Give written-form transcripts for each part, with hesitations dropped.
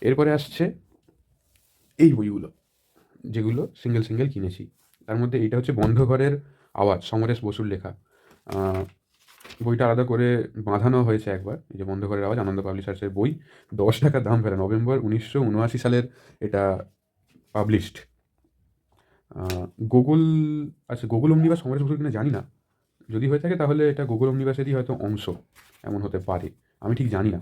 এরপরে আসছে এই বইগুলো, যেগুলো সিঙ্গেল সিঙ্গেল কিনেছি। তার মধ্যে এইটা হচ্ছে বন্ধ ঘরের আওয়াজ, সমরেশ বসুর লেখা। আহ, বইটা আলাদা করে বাঁধানো হয়েছে একবার, এই যে বন্ধ ঘরের আওয়াজ, আনন্দ পাবলিশার্সের বই। 10 টাকা দাম ফেলে, নভেম্বর 1979 সালের এটা পাবলিশড। গুগল, আচ্ছা গুগল অমনি বা সমরেশ বসুর কিনা জানি না, যদি হয়ে থাকে তাহলে এটা গুগল অমনিবাসেরই হয়তো অংশ, এমন হতে পারে, আমি ঠিক জানি না।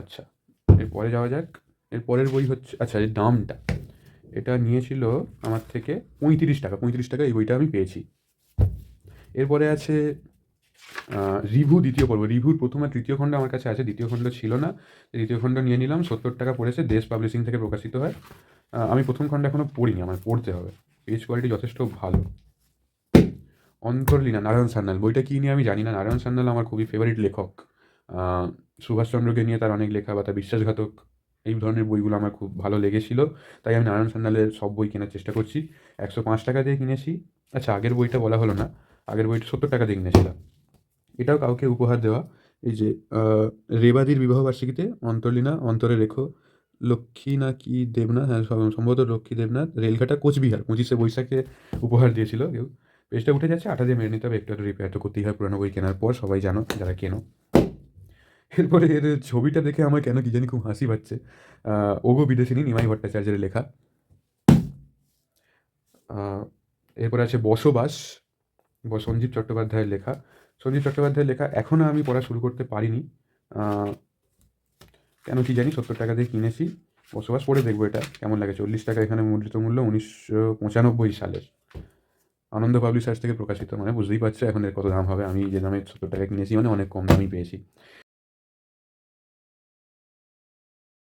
আচ্ছা, এরপরে যাওয়া যাক। এর পরের বই হচ্ছে, আচ্ছা এর দামটা, এটা নিয়েছিল আমার থেকে 35 টাকা, 35 টাকা এই বইটা আমি পেয়েছি। এরপরে আছে রিভু দ্বিতীয় পর্ব। রিভুর প্রথম আর তৃতীয় খণ্ড আমার কাছে আছে, দ্বিতীয় খণ্ড ছিল না, দ্বিতীয় খণ্ড নিয়ে নিলাম। 70 টাকা পড়েছে, দেশ পাবলিশিং থেকে প্রকাশিত হয়। আমি প্রথম খণ্ড এখনও পড়িনি, আমার পড়তে হবে। পেজ কোয়ালিটি যথেষ্ট ভালো। অন্তর্লীনা, নারায়ণ সান্যাল। বইটা কী নিয়ে আমি জানি না, নারায়ণ সান্যাল আমার খুবই ফেভারিট লেখক। সুভাষচন্দ্রকে নিয়ে তার অনেক লেখা, বা তার বিশ্বাসঘাতক, এই ধরনের বইগুলো আমার খুব ভালো লেগেছিল। তাই আমি নারায়ণ সান্যালের সব বই কেনার চেষ্টা করছি। 105 টাকা দিয়ে কিনেছি। আচ্ছা, আগের বইটা বলা হলো না, আগের বইটা 70 টাকা দিয়ে কিনেছিলাম। এটাও কাউকে উপহার দেওয়া। এই যে রেবাদির বিবাহবার্ষিকীতে অন্তর্লীনা, অন্তরে রেখো, লক্ষ্মী না কি দেবনাথ, হ্যাঁ সম্ভবত লক্ষ্মী দেবনাথ, রেলঘাটা কোচবিহার, 25শে বৈশাখে উপহার দিয়েছিল কেউ। পেজটা উঠে যাচ্ছে, আঠা দিয়ে মেরে নিতে হবে, একটু একটু রিপেয়ার তো করতেই হয় পুরোনো বই কেনার পর, সবাই জানো যারা কেনো। এরপরে এর ছবিটা দেখে আমার কেন কি জানি খুব হাসি পাচ্ছে। ওগো বিদেশিনী, নিমাই ভট্টাচার্যের লেখা। আহ, এরপরে আছে বসবাস, সঞ্জীব চট্টোপাধ্যায়ের লেখা। সঞ্জীব চট্টোপাধ্যায়ের লেখা এখনও আমি পড়া শুরু করতে পারিনি, আহ, কেন কি জানি। 70 টাকা দিয়ে কিনেছি। বসবাস পড়ে দেখবো এটা কেমন লাগে। 40 টাকা এখানে মুদ্রিত মূল্য, 1995 সালের, আনন্দ পাবলিশার্স থেকে প্রকাশিত, মানে বুঝতেই পারছো এখন এর কত দাম হবে। আমি যে দামে 70 টাকা কিনেছি মানে অনেক কম দামই পেয়েছি।